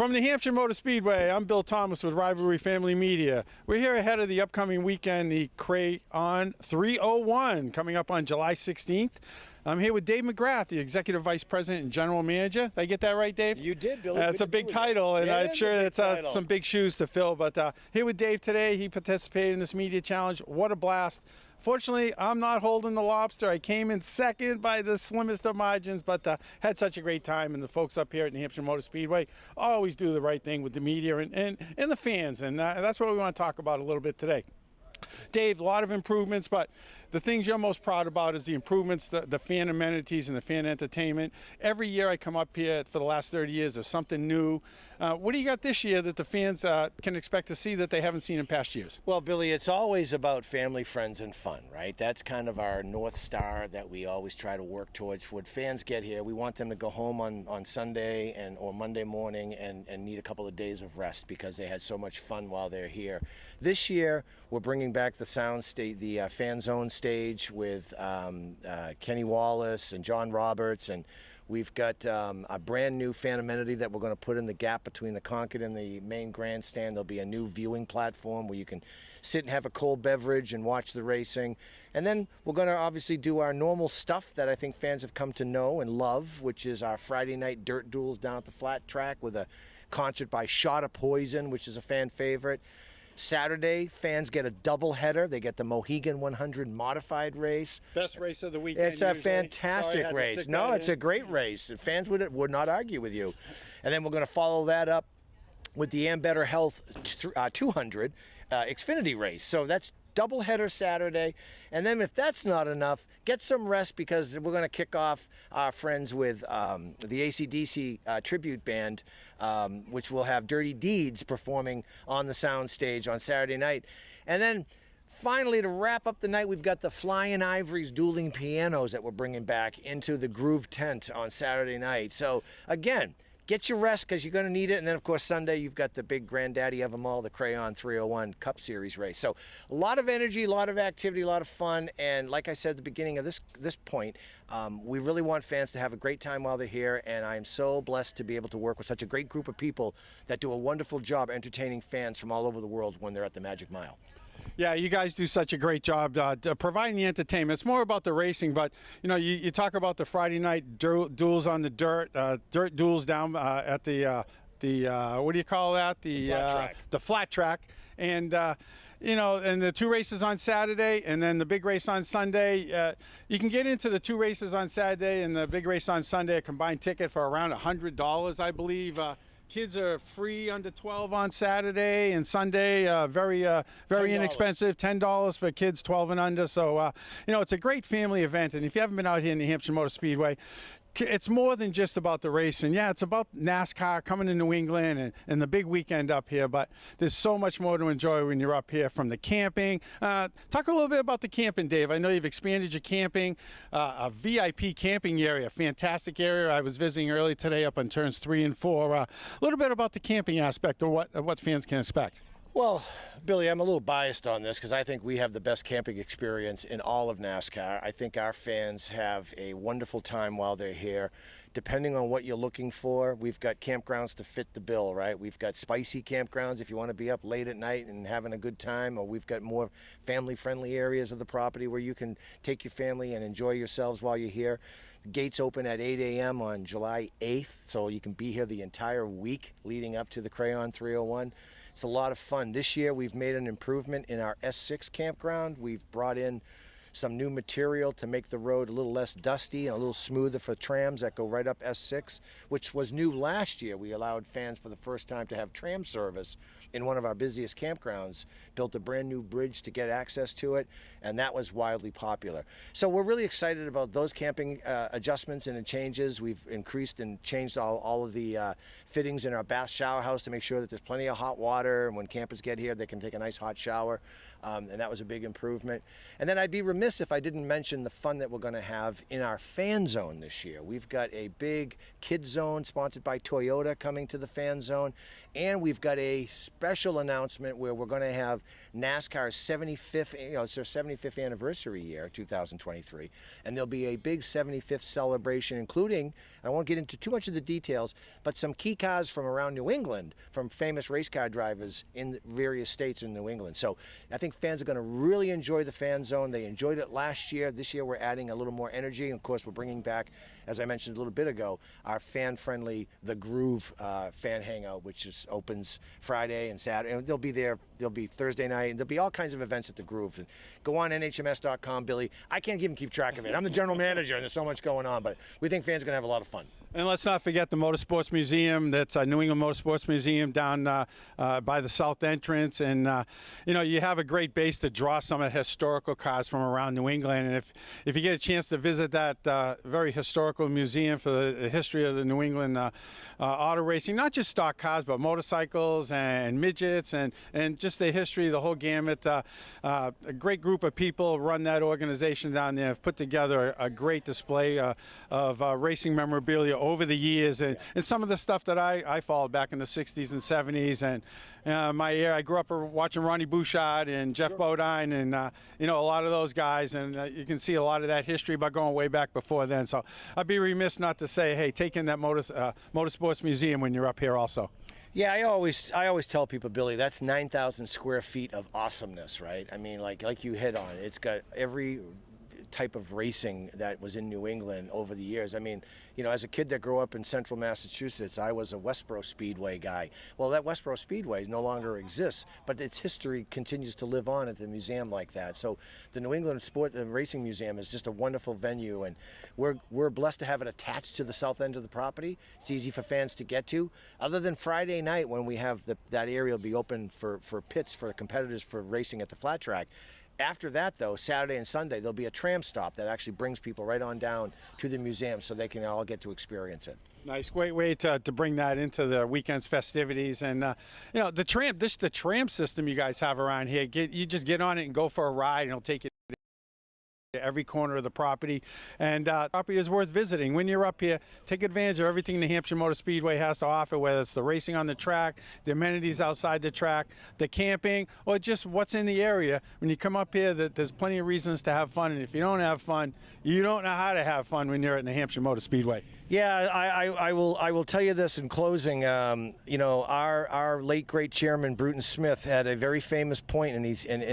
From the Hampshire Motor Speedway, I'm Bill Thomas with Rivalry Family Media. We're here ahead of the upcoming weekend, the Crayon 301, coming up on July 16th. I'm here with Dave McGrath, the Executive Vice President and General Manager. Did I get that right, Dave? You did, Billy. It's a big title, and I'm sure it's some big shoes to fill. But here with Dave today, he participated in this media challenge. What a blast. Fortunately, I'm not holding the lobster. I came in second by the slimmest of margins, but had such a great time. And the folks up here at New Hampshire Motor Speedway always do the right thing with the media and the fans. And that's what we want to talk about a little bit today. Dave, a lot of improvements, but the things you're most proud about is the improvements, the fan amenities and the fan entertainment. Every year I come up here for the last 30 years, there's something new. What do you got this year that the fans can expect to see that they haven't seen in past years? Well, Billy, it's always about family, friends, and fun, right? That's kind of our North Star that we always try to work towards. When fans get here, we want them to go home on Sunday or Monday morning and need a couple of days of rest because they had so much fun while they're here. This year, we're bringing back the sound stage, the fan zone stage with Kenny Wallace and John Roberts, and we've got a brand new fan amenity that we're going to put in the gap between the Concord and the main grandstand. There'll be a new viewing platform where you can sit and have a cold beverage and watch the racing. And then we're going to obviously do our normal stuff that I think fans have come to know and love, which is our Friday night dirt duels down at the flat track with a concert by Shot of Poison, which is a fan favorite. Saturday, fans get a doubleheader. They get the Mohegan 100 modified race. Best race of the weekend. It's a fantastic race. No, it's a great race. Fans would not argue with you. And then we're going to follow that up with the Ambetter Health 200 Xfinity race. So that's doubleheader Saturday. And then if that's not enough, get some rest because we're going to kick off our friends with the AC/DC tribute band, which will have Dirty Deeds performing on the sound stage on Saturday night. And then finally, to wrap up the night, we've got the Flying Ivories dueling pianos that we're bringing back into the Groove tent on Saturday night. So again, get your rest because you're going to need it. And then, of course, Sunday, you've got the big granddaddy of them all, the Crayon 301 Cup Series race. So a lot of energy, a lot of activity, a lot of fun. And like I said at the beginning of this point, we really want fans to have a great time while they're here. And I'm so blessed to be able to work with such a great group of people that do a wonderful job entertaining fans from all over the world when they're at the Magic Mile. Yeah, you guys do such a great job providing the entertainment. It's more about the racing, but you know, you talk about the Friday night duels on the dirt duels down at the what do you call that? The flat track, and you know, and the two races on Saturday, and then the big race on Sunday. You can get into the two races on Saturday and the big race on Sunday. A combined ticket for around $100, I believe. Kids are free under 12 on Saturday and Sunday. Very inexpensive, $10 for kids 12 and under. So, you know, it's a great family event. And if you haven't been out here in New Hampshire Motor Speedway, it's more than just about the racing. Yeah, it's about NASCAR coming to New England and the big weekend up here, but there's so much more to enjoy when you're up here, from the camping. Talk a little bit about the camping, Dave. I know you've expanded your camping, a VIP camping area, fantastic area. I was visiting early today up on turns 3 and 4. A little bit about the camping aspect of what fans can expect. Well, Billy, I'm a little biased on this because I think we have the best camping experience in all of NASCAR. I think our fans have a wonderful time while they're here. Depending on what you're looking for, we've got campgrounds to fit the bill, right? We've got spicy campgrounds if you want to be up late at night and having a good time, or we've got more family-friendly areas of the property where you can take your family and enjoy yourselves while you're here. The gates open at 8 a.m. on July 8th, so you can be here the entire week leading up to the Crayon 301. It's a lot of fun. This year we've made an improvement in our S6 campground. We've brought in some new material to make the road a little less dusty and a little smoother for trams that go right up S6, which was new last year. We allowed fans for the first time to have tram service in one of our busiest campgrounds, built a brand new bridge to get access to it, and that was wildly popular. So we're really excited about those camping adjustments and changes. We've increased and changed all of the fittings in our bath shower house to make sure that there's plenty of hot water, and when campers get here they can take a nice hot shower, and that was a big improvement. And then I'd be remiss remiss if I didn't mention the fun that we're going to have in our fan zone this year. We've got a big kids zone sponsored by Toyota coming to the fan zone, and we've got a special announcement where we're going to have NASCAR's 75th, it's their 75th anniversary year, 2023, and there'll be a big 75th celebration, including, I won't get into too much of the details, but some key cars from around New England, from famous race car drivers in various states in New England. So I think fans are going to really enjoy the fan zone. They enjoyed it last year. This year we're adding a little more energy. Of course, we're bringing back, as I mentioned a little bit ago, our fan-friendly The Groove fan hangout, which opens Friday and Saturday. And they'll be there. There'll be Thursday night. And there'll be all kinds of events at The Groove. And go on NHMS.com, Billy. I can't even keep track of it. I'm the general manager, and there's so much going on. But we think fans are going to have a lot of fun. And let's not forget the Motorsports Museum. That's New England Motorsports Museum down by the south entrance. And, you have a great base to draw some of the historical cars from around New England. And if you get a chance to visit that very historical museum for the history of the New England auto racing, not just stock cars, but motorcycles and midgets and just the history, the whole gamut. A great group of people run that organization down there, have put together a great display of racing memorabilia over the years, and some of the stuff that I followed back in the 60s and 70s, and I grew up watching Ronnie Bouchard and Jeff Bodine, and a lot of those guys, and you can see a lot of that history by going way back before then. So I'd be remiss not to say, hey, take in that Motorsports Museum when you're up here also. Yeah, I always tell people, Billy, that's 9,000 square feet of awesomeness, right? I mean, like you hit on, it's got every type of racing that was in New England over the years. I mean, as a kid that grew up in central Massachusetts, I was a Westboro Speedway guy. Well, that Westboro Speedway no longer exists, but its history continues to live on at the museum like that. So the New England Racing Museum is just a wonderful venue, and we're blessed to have it attached to the south end of the property. It's easy for fans to get to. Other than Friday night when we have that area will be open for pits for competitors for racing at the flat track. After that, though, Saturday and Sunday, there'll be a tram stop that actually brings people right on down to the museum so they can all get to experience it. Nice, great way to bring that into the weekend's festivities. And, the tram system you guys have around here, you just get on it and go for a ride, and it'll take you every corner of the property, and property is worth visiting. When you're up here, take advantage of everything the Hampshire Motor Speedway has to offer, whether it's the racing on the track, the amenities outside the track, the camping, or just what's in the area. When you come up here, there's plenty of reasons to have fun, and if you don't have fun, you don't know how to have fun when you're at the Hampshire Motor Speedway. Yeah, I will tell you this in closing. Our late great chairman Bruton Smith had a very famous point, and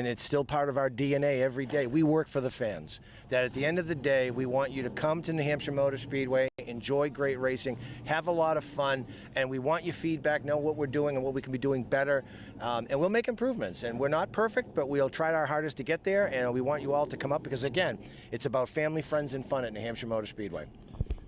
it's still part of our DNA every day. We work for the fans. That at the end of the day, we want you to come to New Hampshire Motor Speedway, enjoy great racing, have a lot of fun, and we want your feedback, know what we're doing and what we can be doing better, and we'll make improvements. And we're not perfect, but we'll try our hardest to get there, and we want you all to come up because, again, it's about family, friends, and fun at New Hampshire Motor Speedway.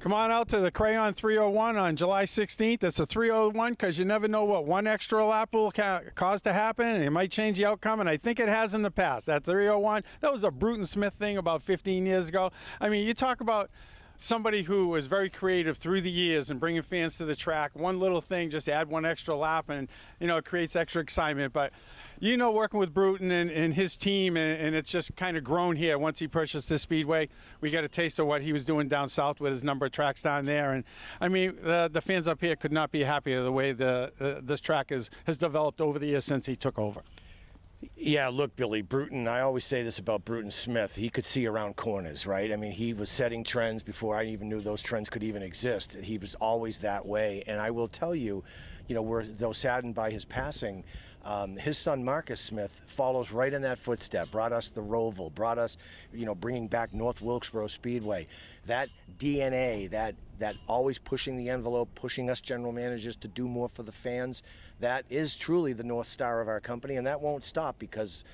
Come on out to the Crayon 301 on July 16th. It's a 301 because you never know what one extra lap will cause to happen, and it might change the outcome, and I think it has in the past. That 301, that was a Bruton Smith thing about 15 years ago. I mean, you talk about somebody who was very creative through the years and bringing fans to the track. One little thing, just add one extra lap, and it creates extra excitement. But working with Bruton and his team, and it's just kind of grown here once he purchased this speedway. We got a taste of what he was doing down south with his number of tracks down there, and I mean the fans up here could not be happier the way this track has developed over the years since he took over. Yeah, look, Billy, Bruton, I always say this about Bruton Smith. He could see around corners, right? I mean, he was setting trends before I even knew those trends could even exist. He was always that way. And I will tell you, we're though saddened by his passing, his son Marcus Smith follows right in that footstep, brought us the Roval, brought us, bringing back North Wilkesboro Speedway. That DNA, that always pushing the envelope, pushing us general managers to do more for the fans, that is truly the North Star of our company, and that won't stop because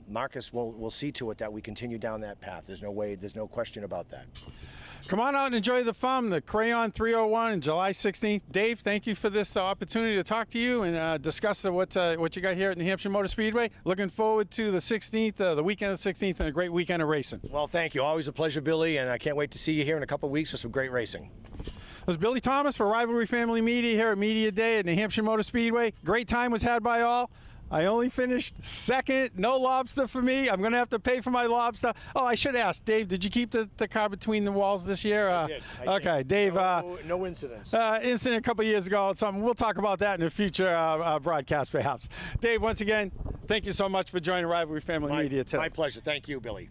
Marcus will see to it that we continue down that path. There's no question about that. Come on out and enjoy the fun, the Crayon 301 on July 16th. Dave, thank you for this opportunity to talk to you and discuss what you got here at New Hampshire Motor Speedway. Looking forward to the 16th, the weekend of the 16th, and a great weekend of racing. Well, thank you. Always a pleasure, Billy, and I can't wait to see you here in a couple of weeks for some great racing. This is Billy Thomas for Rivalry Family Media here at Media Day at New Hampshire Motor Speedway. Great time was had by all. I only finished second. No lobster for me. I'm going to have to pay for my lobster. Oh, I should ask, Dave, did you keep the car between the walls this year? I did. Okay, Dave. No incidents. Incident a couple years ago. Something we'll talk about that in a future broadcast, perhaps. Dave, once again, thank you so much for joining Rivalry Family Media today. My pleasure. Thank you, Billy.